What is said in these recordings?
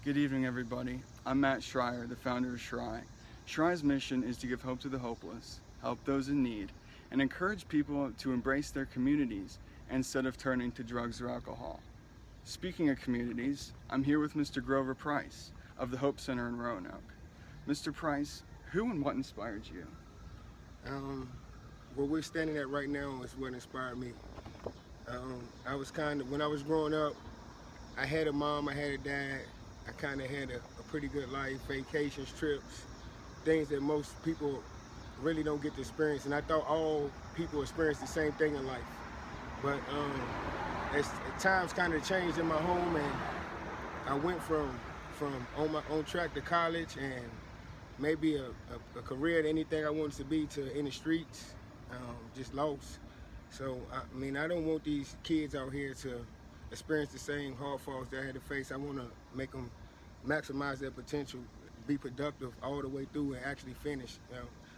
Good evening, everybody. I'm Matt Schreier, the founder of Schrei. Schrei's mission is to give hope to the hopeless, help those in need, and encourage people to embrace their communities instead of turning to drugs or alcohol. Speaking of communities, I'm here with Mr. Grover Price of the Hope Center in Roanoke. Mr. Price, who and what inspired you? Where we're standing at right now is what inspired me. When I was growing up, I had a mom, I had a dad. I kind of had a pretty good life, vacations, trips, things that most people really don't get to experience. And I thought all people experience the same thing in life. But as times kind of changed in my home, and I went from on my own track to college and maybe a career at anything I wanted to be to in the streets, just lost. So, I don't want these kids out here to experience the same hard falls that I had to face. I want to make them maximize their potential, be productive all the way through and actually finish.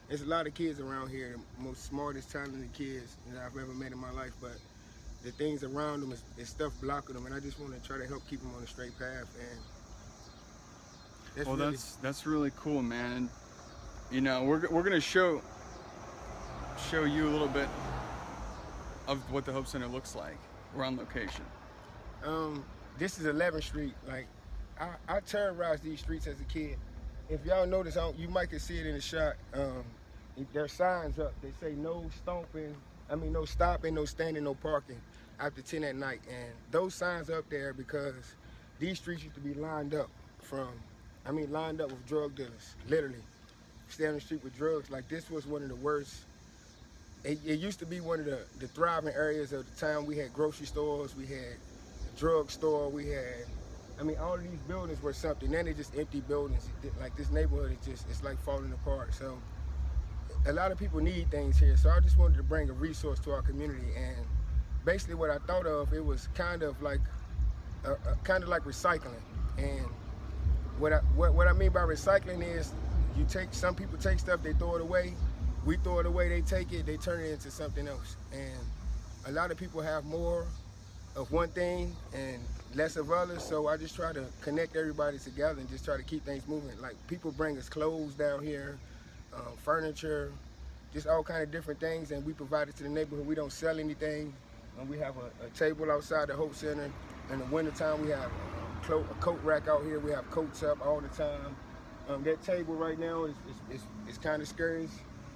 There's a lot of kids around here, the most smartest, talented kids that I've ever met in my life, but the things around them is stuff blocking them, and I just want to try to help keep them on the straight path. And that's really cool, man. And we're gonna show you a little bit of what the Hope Center looks like. We're on location. This is 11th Street. Like, I terrorized these streets as a kid. If y'all notice, you might can see it in the shot. There's signs up. They say no stomping, no stopping, no standing, no parking after 10 at night. And those signs up there because these streets used to be lined up with drug dealers, literally. Stay on the street with drugs. Like, this was one of the worst. It used to be one of the thriving areas of the town. We had grocery stores, we had a drug store, we had, all of these buildings were something. Then they're just empty buildings. Like, this neighborhood it's like falling apart. So a lot of people need things here. So I just wanted to bring a resource to our community. And basically what I thought of, it was kind of like recycling. And what I mean by recycling is some people take stuff, they throw it away. We throw it away, they take it, they turn it into something else. And a lot of people have more of one thing and less of others, so I just try to connect everybody together and just try to keep things moving. Like, people bring us clothes down here, furniture, just all kind of different things, and we provide it to the neighborhood. We don't sell anything. And we have a table outside the Hope Center. In the wintertime, we have a coat rack out here. We have coats up all the time. That table right now is kind of scary.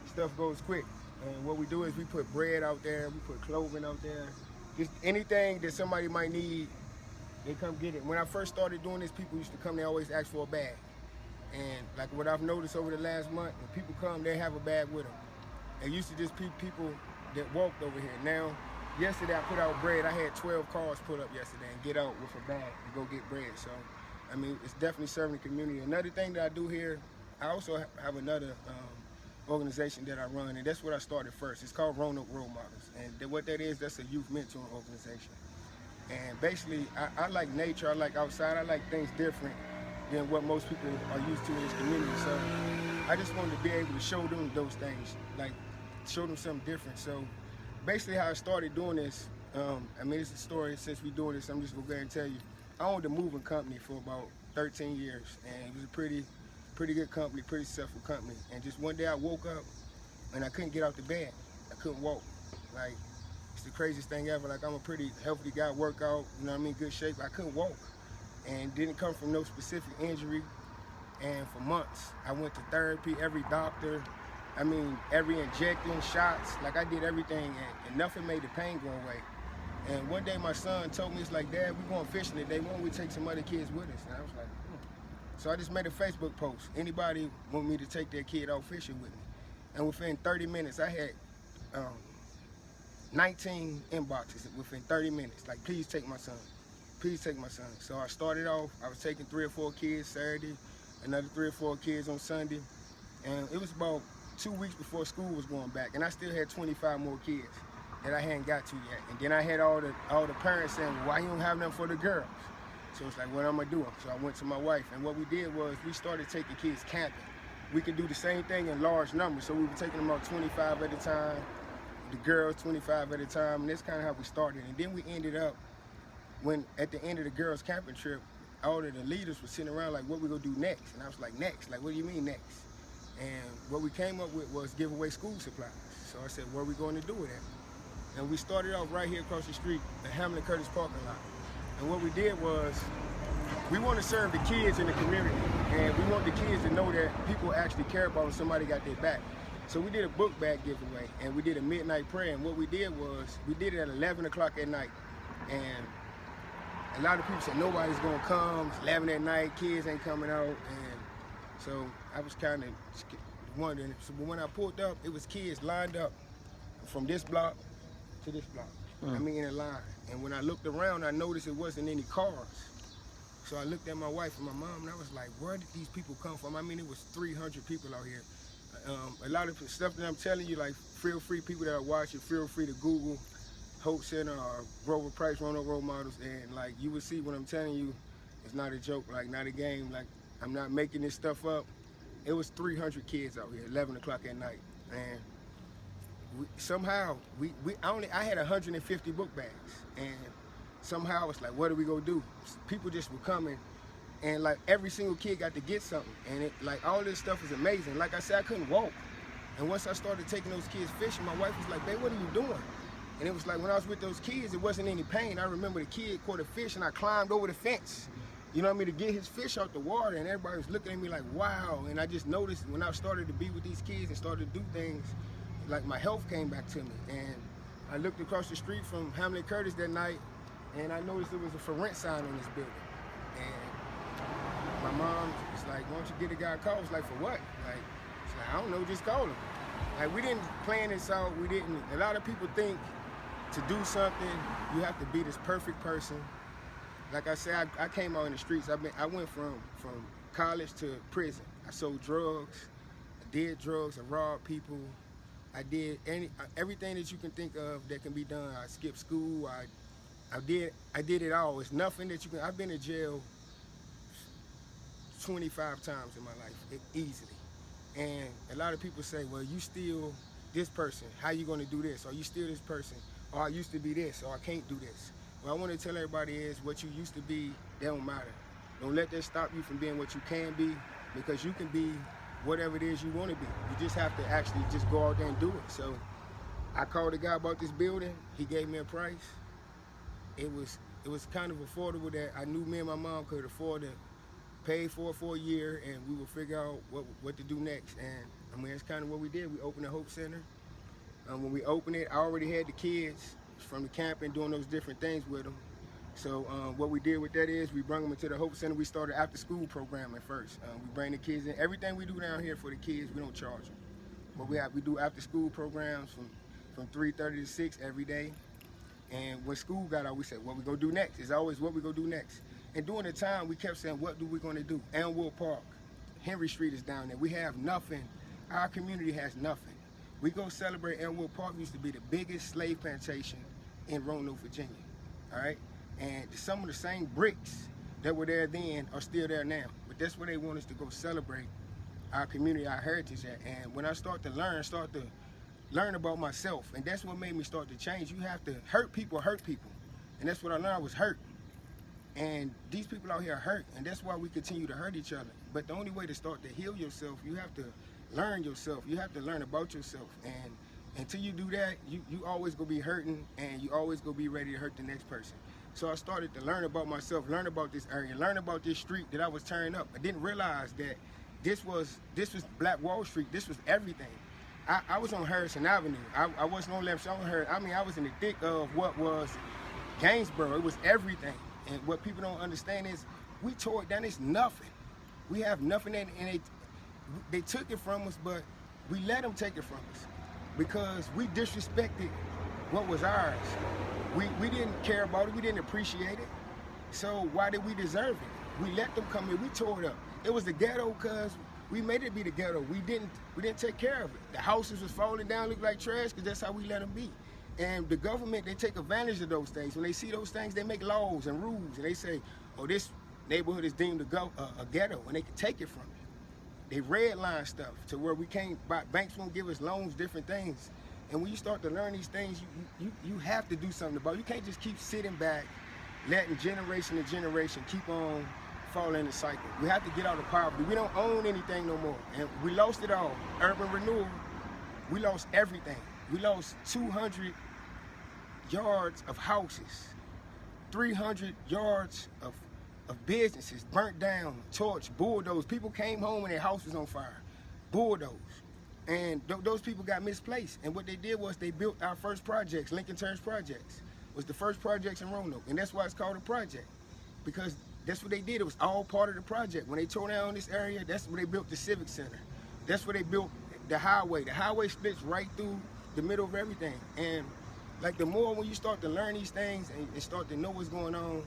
Stuff goes quick, and what we do is we put bread out there, we put clothing out there, just anything that somebody might need, they come get it. When I first started doing this, people used to come, they always ask for a bag, and like what I've noticed over the last month, when people come, they have a bag with them. It used to just be people that walked over here. Now, yesterday I put out bread. I had 12 cars put up yesterday and get out with a bag to go get bread. So, it's definitely serving the community. Another thing that I do here, I also have another organization that I run, and that's what I started first. It's called Roanoke Role Models, and what that is, that's a youth mentoring organization. And basically, I like nature, I like outside, I like things different than what most people are used to in this community. So I just wanted to be able to show them those things, like show them something different. So basically how I started doing this, it's a story. Since we're doing this, I'm just gonna go ahead and tell you. I owned a moving company for about 13 years, and it was a pretty good company, pretty successful company. And just one day I woke up and I couldn't get out the bed. I couldn't walk. Like, it's the craziest thing ever. Like, I'm a pretty healthy guy, work out, good shape. I couldn't walk, and didn't come from no specific injury. And for months, I went to therapy, every doctor, every injecting, shots. Like, I did everything, and nothing made the pain go away. And one day my son told me, it's like, Dad, we're going fishing today. Why don't we take some other kids with us? And I was like, So I just made a Facebook post. Anybody want me to take their kid out fishing with me? And within 30 minutes, I had 19 inboxes within 30 minutes. Like, please take my son. Please take my son. So I started off, I was taking 3 or 4 kids Saturday, another 3 or 4 kids on Sunday. And it was about 2 weeks before school was going back. And I still had 25 more kids that I hadn't got to yet. And then I had all the parents saying, well, why you don't have nothing for the girls? So it's like, what am I doing? So I went to my wife, and what we did was we started taking kids camping. We could do the same thing in large numbers, so we were taking them out 25 at a time, the girls 25 at a time, and that's kind of how we started. And then we ended up, at the end of the girls' camping trip, all of the leaders were sitting around like, what we gonna do next? And I was like, next? Like, what do you mean next? And what we came up with was give away school supplies. So I said, what are we going to do with that? And we started off right here across the street at Hamlin Curtis parking lot. And what we did was, we want to serve the kids in the community. And we want the kids to know that people actually care about when somebody got their back. So we did a book bag giveaway, and we did a midnight prayer. And what we did was, we did it at 11 o'clock at night. And a lot of people said, nobody's gonna come, it's 11 at night, kids ain't coming out. And so I was kind of wondering. So when I pulled up, it was kids lined up from this block to this block. I mean, in a line. And when I looked around, I noticed it wasn't any cars. So I looked at my wife and my mom, and I was like, where did these people come from? I mean, it was 300 people out here. A lot of stuff that I'm telling you, like, feel free, people that are watching, feel free to Google Hope Center or Grover Price Roanoke Role Models, and like, you will see what I'm telling you. It's not a joke, like, not a game. Like, I'm not making this stuff up. It was 300 kids out here, 11 o'clock at night, and I had 150 book bags, and somehow it's like, what are we gonna do? People just were coming, and like every single kid got to get something, and it, like, all this stuff is amazing. Like I said, I couldn't walk, and once I started taking those kids fishing, my wife was like, babe, what are you doing? And it was like, when I was with those kids, it wasn't any pain. I remember the kid caught a fish, and I climbed over the fence, you know what I mean, to get his fish out the water, and everybody was looking at me like, wow. And I just noticed when I started to be with these kids and started to do things, like, my health came back to me. And I looked across the street from Hamlin Curtis that night, and I noticed there was a for rent sign on this building. And my mom was like, why don't you get a guy a call? I was like, for what? Like, she's like, I don't know, just call him. Like, we didn't plan this out. A lot of people think to do something, you have to be this perfect person. Like I said, I came out in the streets. I went from college to prison. I sold drugs, I did drugs, I robbed people. I did everything that you can think of that can be done. I skipped school, I did it all. It's nothing that you can, I've been to jail 25 times in my life, easily. And a lot of people say, well, you still this person, how you gonna do this? Or you still this person? Or I used to be this, or I can't do this. What I want to tell everybody is, what you used to be, that don't matter. Don't let that stop you from being what you can be, because you can be whatever it is you want to be. You just have to actually just go out there and do it. So I called the guy about this building. He gave me a price. It was kind of affordable that I knew me and my mom could afford to pay for a year, and we would figure out what to do next. And I mean, that's kind of what we did. We opened the Hope Center. When we opened it, I already had the kids from the camp and doing those different things with them. So what we did with that is, we brought them into the Hope Center. We started after school programming first. We bring the kids in. Everything we do down here for the kids, we don't charge them. But we do after school programs from 3:30 to 6 every day. And when school got out, we said, what we gonna do next? It's always what we gonna do next. And during the time, we kept saying, what do we gonna do? Elmwood Park, Henry Street is down there. We have nothing. Our community has nothing. We go celebrate Elmwood Park. Used to be the biggest slave plantation in Roanoke, Virginia, all right? And some of the same bricks that were there then are still there now. But that's where they want us to go celebrate our community, our heritage at. And when I start to learn about myself, and that's what made me start to change. You have to hurt people. And that's what I learned, was hurt. And these people out here are hurt, and that's why we continue to hurt each other. But the only way to start to heal yourself, you have to learn yourself. You have to learn about yourself. And until you do that, you always gonna be hurting, and you always gonna be ready to hurt the next person. So I started to learn about myself, learn about this area, learn about this street that I was tearing up. I didn't realize that this was Black Wall Street. This was everything. I was on Harrison Avenue. I wasn't on left shoulder. I mean, I was in the thick of what was Gainsborough. It was everything. And what people don't understand is, we tore it down. It's nothing. We have nothing, and they took it from us, but we let them take it from us because we disrespected what was ours. We didn't care about it. We didn't appreciate it. So why did we deserve it? We let them come in. We tore it up. It was the ghetto because we made it be the ghetto. We didn't take care of it. The houses was falling down, looked like trash, because that's how we let them be. And the government, they take advantage of those things. When they see those things, they make laws and rules, and they say, oh, this neighborhood is deemed a ghetto, and they can take it from you. They redline stuff to where we can't, banks won't give us loans, different things. And when you start to learn these things, you have to do something about it. You can't just keep sitting back, letting generation to generation keep on fall in the cycle. We have to get out of poverty. We don't own anything no more. And we lost it all. Urban renewal, we lost everything. We lost 200 yards of houses, 300 yards of businesses burnt down, torched, bulldozed. People came home and their house was on fire, bulldozed. And those people got misplaced. And what they did was they built our first projects. Lincoln Terrace Projects was the first projects in Roanoke. And that's why it's called a project, because that's what they did. It was all part of the project. When they tore down this area, that's where they built the Civic Center. That's where they built the highway. The highway splits right through the middle of everything. And like the more when you start to learn these things and start to know what's going on,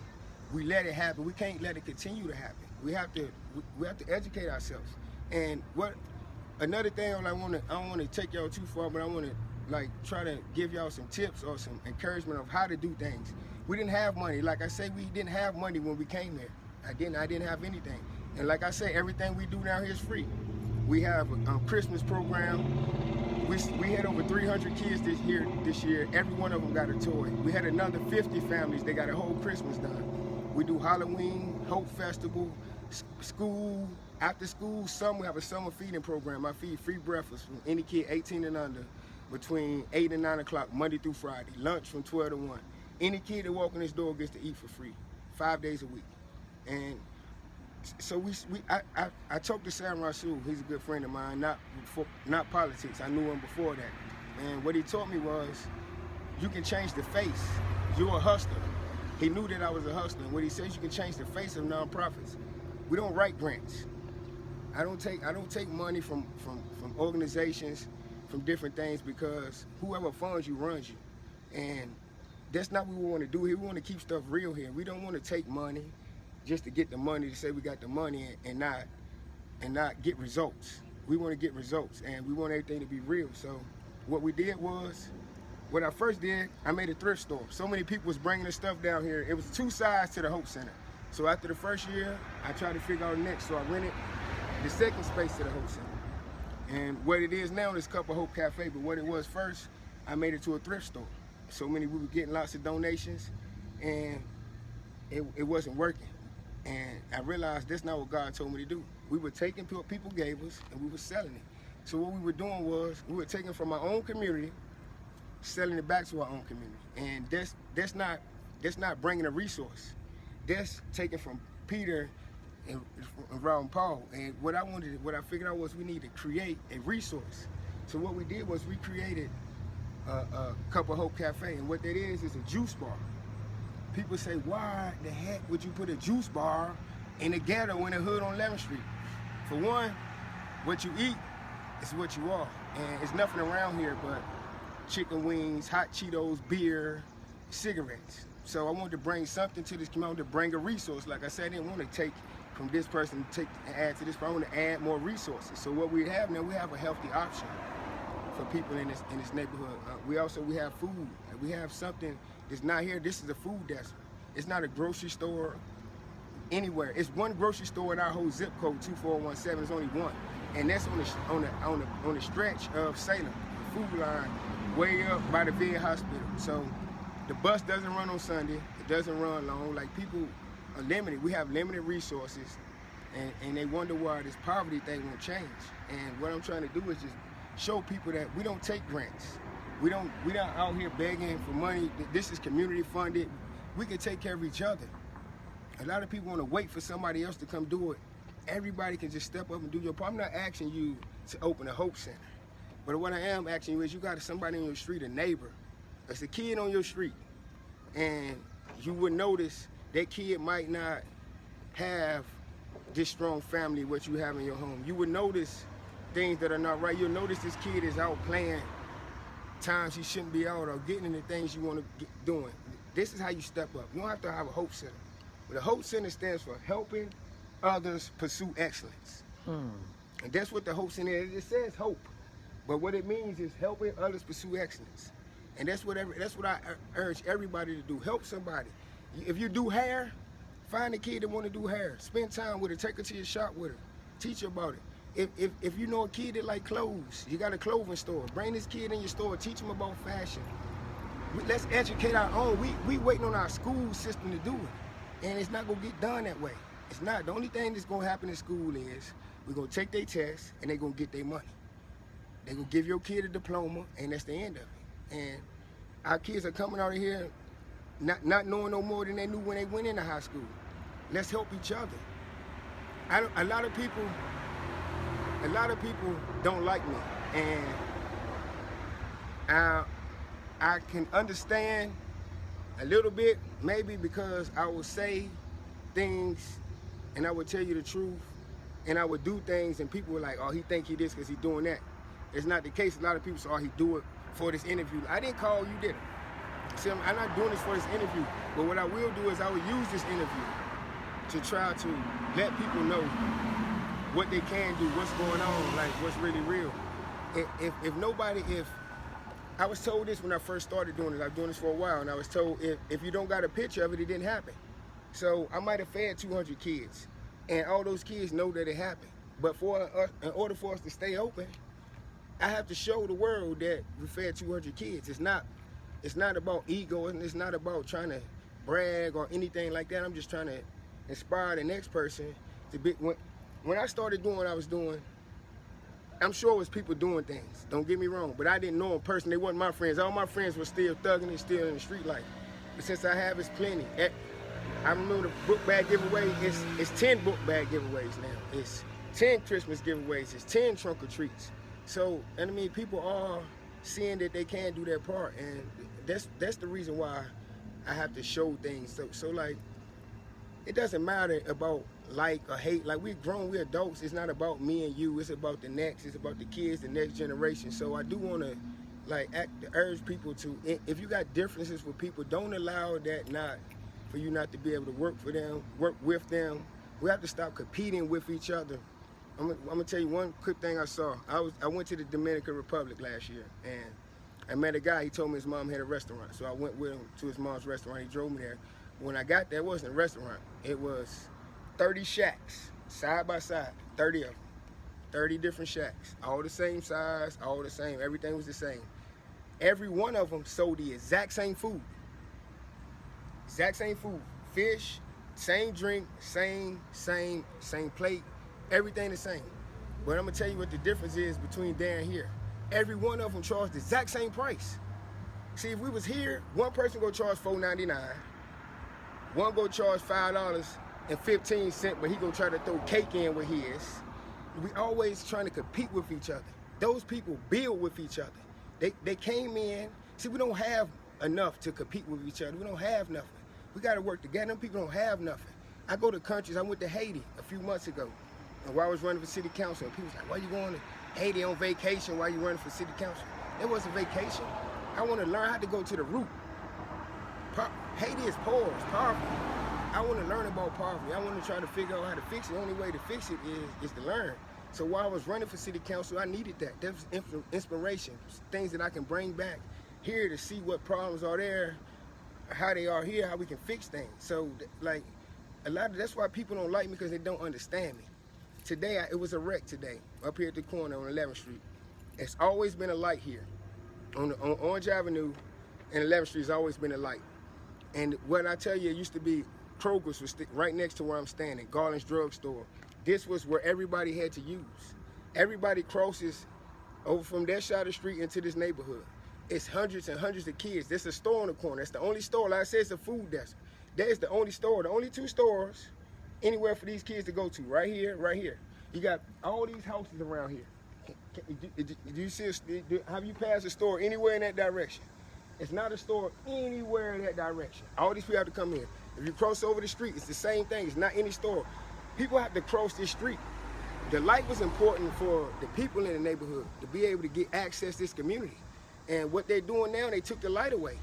we let it happen. We can't let it continue to happen. We have to educate ourselves. And another thing, I don't want to take y'all too far, but I want to like try to give y'all some tips or some encouragement of how to do things. We didn't have money. Like I say, we didn't have money when we came here. I didn't have anything. And like I say, everything we do down here is free. We have a Christmas program. We had over 300 kids this year. Every one of them got a toy. We had another 50 families. They got a whole Christmas done. We do Halloween, Hope Festival, school, after school, we have a summer feeding program. I feed free breakfast from any kid 18 and under between 8 and 9 o'clock, Monday through Friday. Lunch from 12 to 1. Any kid that walks in this door gets to eat for free, 5 days a week. And so I talked to Sam Rasul. He's a good friend of mine, not politics. I knew him before that. And what he taught me was, you can change the face. You're a hustler. He knew that I was a hustler. And what he says, you can change the face of nonprofits. We don't write grants. I don't take money from organizations, from different things, because whoever funds you runs you. And that's not what we want to do here. We want to keep stuff real here. We don't want to take money just to get the money, to say we got the money and not get results. We want to get results, and we want everything to be real. So what we did was, what I first did, I made a thrift store. So many people was bringing the stuff down here. It was 2 sides to the Hope Center. So after the first year, I tried to figure out next. So I rented the second space to the Hope Center. And what it is now is Cup of Hope Cafe, but what it was first, I made it to a thrift store. So we were getting lots of donations, and it wasn't working. And I realized that's not what God told me to do. We were taking what people gave us, and we were selling it. So what we were doing was, we were taking from our own community, selling it back to our own community. And that's not bringing a resource. That's taken from Peter and around Paul. And what I figured out was we need to create a resource. So what we did was we created a Cup of Hope Cafe. And what that is a juice bar. People say, why the heck would you put a juice bar in the ghetto in the hood on 11th Street? For one, what you eat is what you are. And there's nothing around here but chicken wings, hot Cheetos, beer, cigarettes. So I wanted to bring something to this community, to bring a resource. Like I said, I didn't want to take from this person and add to this, but I want to add more resources. So what we have now, we have a healthy option for people in this neighborhood. We have food. We have something that's not here. This is a food desert. It's not a grocery store anywhere. It's one grocery store in our whole zip code, 2417. There's only one, and that's on the stretch of Salem, the food line, way up by the VA hospital. So the bus doesn't run on Sunday. It doesn't run long. Like, people are limited. We have limited resources, and they wonder why this poverty thing won't change. And what I'm trying to do is just show people that we don't take grants. We're not out here begging for money. This is community funded. We can take care of each other. A lot of people want to wait for somebody else to come do it. Everybody can just step up and do your part. I'm not asking you to open a Hope Center, but what I am asking you is, you got somebody on your street, a neighbor, that's a kid on your street, and you would notice that kid might not have this strong family what you have in your home. You would notice things that are not right. You'll notice this kid is out playing times he shouldn't be out, or getting into things you want to get doing. This is how you step up. You don't have to have a Hope Center. But the Hope Center stands for helping others pursue excellence. And that's what the Hope Center is. It says hope, but what it means is helping others pursue excellence. And that's what I urge everybody to do. Help somebody. If you do hair, find a kid that want to do hair. Spend time with her. Take her to your shop with her. Teach her about it. If you know a kid that like clothes, you got a clothing store. Bring this kid in your store. Teach him about fashion. Let's educate our own. We waiting on our school system to do it, and it's not gonna get done that way. It's not. The only thing that's gonna happen in school is we're gonna take their test and they're gonna get their money. They're gonna give your kid a diploma, and that's the end of it. And our kids are coming out of here not knowing no more than they knew when they went into high school. Let's help each other. A lot of people don't like me, and I can understand a little bit, maybe because I will say things and I would tell you the truth, and I would do things and people were like, oh, he think he this because he doing that. It's not the case. A lot of people say, oh, he do it for this interview. I didn't call you, did I? See, I'm not doing this for this interview, but what I will do is I will use this interview to try to let people know what they can do, what's going on, like what's really real. If I was told this when I first started doing it, I've been doing this for a while, and I was told if you don't got a picture of it, it didn't happen. So I might have fed 200 kids, and all those kids know that it happened. But in order for us to stay open, I have to show the world that we fed 200 kids. It's not about ego, and it's not about trying to brag or anything like that. I'm just trying to inspire the next person to be. When I started doing what I was doing, I'm sure it was people doing things. Don't get me wrong, but I didn't know them personally. They wasn't my friends. All my friends were still thugging and still in the street life. But since I have, it's plenty. I remember the book bag giveaway. It's 10 book bag giveaways now. It's 10 Christmas giveaways. It's 10 trunk or treats. So, and I mean, people are seeing that they can do their part, and that's the reason why I have to show things. So like, it doesn't matter about like or hate. Like, we're grown, we're adults. It's not about me and you. It's about the next. It's about the kids, the next generation. So I do want to urge people to, if you got differences with people, don't allow that for you not to be able to work with them. We have to stop competing with each other. I'm gonna tell you one quick thing I saw. I went to the Dominican Republic last year, and I met a guy. He told me his mom had a restaurant, so I went with him to his mom's restaurant. He drove me there. When I got there, it wasn't a restaurant. It was 30 shacks, side by side, 30 of them, 30 different shacks, all the same size, all the same. Everything was the same. Every one of them sold the exact same food. Exact same food. Fish, same drink, same plate, everything the same. But I'm gonna tell you what the difference is between there and here. Every one of them charged the exact same price. See, if we was here, one person go charge $4.99, one go charge $5.15, but he go try to throw cake in with his. We always trying to compete with each other. Those people build with each other. They came in. See, we don't have enough to compete with each other. We don't have nothing. We got to work together. Them people don't have nothing. I go to countries. I went to Haiti a few months ago, and while I was running for city council, and people was like, "Why you going to Haiti on vacation while you running for city council?" It wasn't vacation. I want to learn how to go to the root. Haiti is poor. It's poverty. I want to learn about poverty. I want to try to figure out how to fix it. The only way to fix it is to learn. So while I was running for city council, I needed that. That was inspiration, things that I can bring back here to see what problems are there, how they are here, how we can fix things. So like, that's why people don't like me, because they don't understand me. Today, it was a wreck today, up here at the corner on 11th Street. It's always been a light here. On Orange Avenue and 11th Street has always been a light. And what I tell you, it used to be Kroger's was right next to where I'm standing, Garland's drugstore. This was where everybody had to use. Everybody crosses over from their side of the street into this neighborhood. It's hundreds and hundreds of kids. There's a store on the corner. It's the only store. Like I said, it's a food desk. That is the only store. The only two stores anywhere for these kids to go to. Right here, right here. You got all these houses around here. Do you see? Have you passed a store anywhere in that direction? It's not a store anywhere in that direction. All these people have to come in. If you cross over the street, it's the same thing. It's not any store. People have to cross this street. The light was important for the people in the neighborhood to be able to get access to this community. And what they're doing now, they took the light away.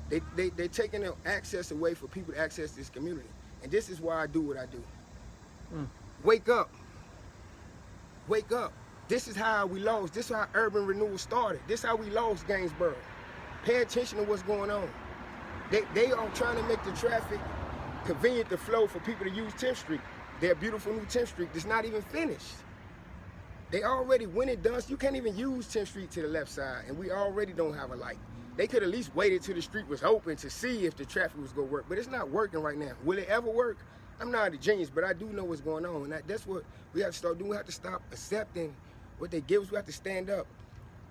They're taking the access away for people to access this community. And this is why I do what I do. Wake up. Wake up. This is how we lost. This is how urban renewal started. This is how we lost Gainsborough. Pay attention to what's going on. They are trying to make the traffic convenient to flow for people to use 10th Street. Their beautiful new 10th Street that's not even finished. They already went and done. You can't even use 10th Street to the left side, and we already don't have a light. They could at least waited till the street was open to see if the traffic was gonna work, but it's not working right now. Will it ever work? I'm not a genius, but I do know what's going on. And that's what we have to start doing. We have to stop accepting what they give us. We have to stand up.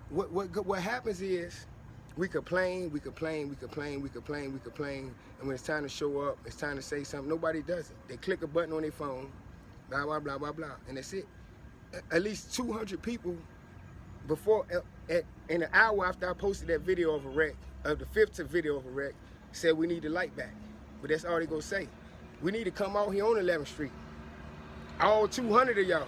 What happens is we complain, and when it's time to show up, it's time to say something, nobody does it. They click a button on their phone, blah, blah, blah, blah, blah, and that's it. At least 200 people before, in an hour after I posted that video of a wreck, of the fifth video of a wreck, said we need the light back. But that's all they gonna say. We need to come out here on 11th Street. All 200 of y'all,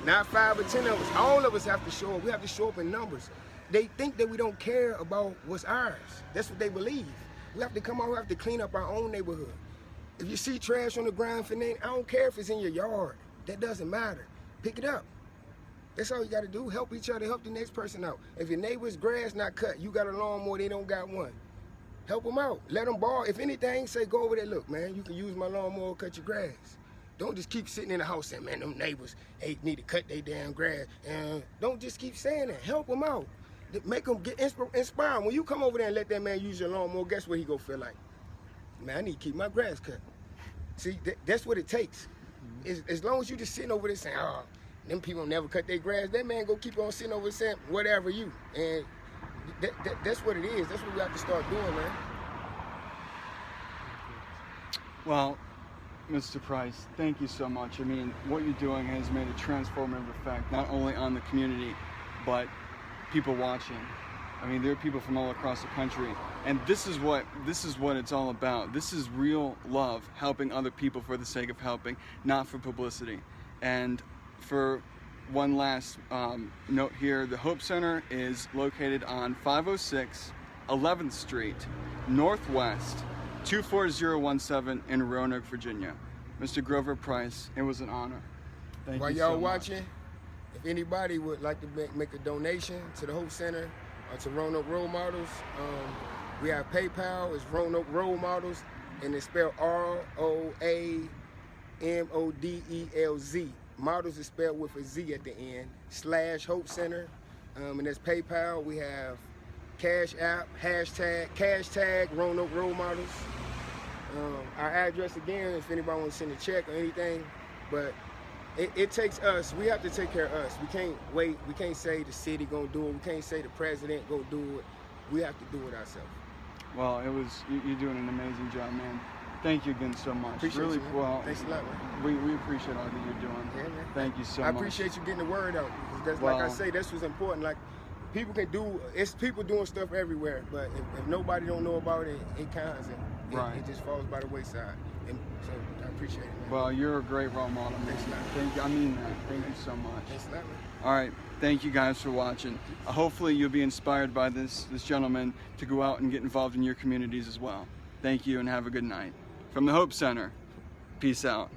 not 5 or 10 of us. All of us have to show up. We have to show up in numbers. They think that we don't care about what's ours. That's what they believe. We have to come out, we have to clean up our own neighborhood. If you see trash on the ground, I don't care if it's in your yard. That doesn't matter. Pick it up. That's all you gotta do. Help each other, help the next person out. If your neighbor's grass not cut, you got a lawnmower, they don't got one. Help them out. Let them borrow. If anything, say, go over there. Look, man, you can use my lawnmower, cut your grass. Don't just keep sitting in the house saying, man, them neighbors, they need to cut their damn grass. And don't just keep saying that. Help them out. Make them get inspired. When you come over there and let that man use your lawnmower, guess what he gonna feel like? Man, I need to keep my grass cut. See, that's what it takes. As long as you just sitting over there saying, oh, them people never cut their grass, that man go keep on sitting over there saying, whatever you. And that's what it is. That's what we have to start doing, man. Well, Mr. Price, thank you so much. I mean, what you're doing has made a transformative effect, not only on the community, but people watching. I mean, there are people from all across the country, and this is what it's all about. This is real love, helping other people for the sake of helping, not for publicity. And for one last note here, the Hope Center is located on 506 11th Street, Northwest, 24017 in Roanoke, Virginia. Mr. Grover Price, it was an honor. Thank you so much. While y'all watching, if anybody would like to make a donation to the Hope Center or to Roanoke Role Models, we have PayPal. It's Roanoke Role Models, and it's spelled ROAMODELZ. Models is spelled with a Z at the end, / Hope Center, and that's PayPal. We have Cash App, hashtag Roanoke Role Models. Our address again, if anybody wants to send a check or anything, but it takes us. We have to take care of us. We can't wait. We can't say the city gonna do it. We can't say the president gonna do it. We have to do it ourselves. Well, you're doing an amazing job, man. Thank you again so much. Appreciate really, you, man. well, thanks a lot, man. We appreciate all that you're doing. Yeah, man. Thank you so much. I appreciate you getting the word out. That's Well, like I say, that's what's important. Like people can do. It's people doing stuff everywhere, but if nobody don't know about it, it kinds of it just falls by the wayside. And so I appreciate it, man. Well, you're a great role model, man. Thanks a lot. Thank you. I mean that. Thank you so much. Thanks a lot, man. All right. Thank you guys for watching. Hopefully you'll be inspired by this gentleman to go out and get involved in your communities as well. Thank you and have a good night. From the Hope Center, peace out.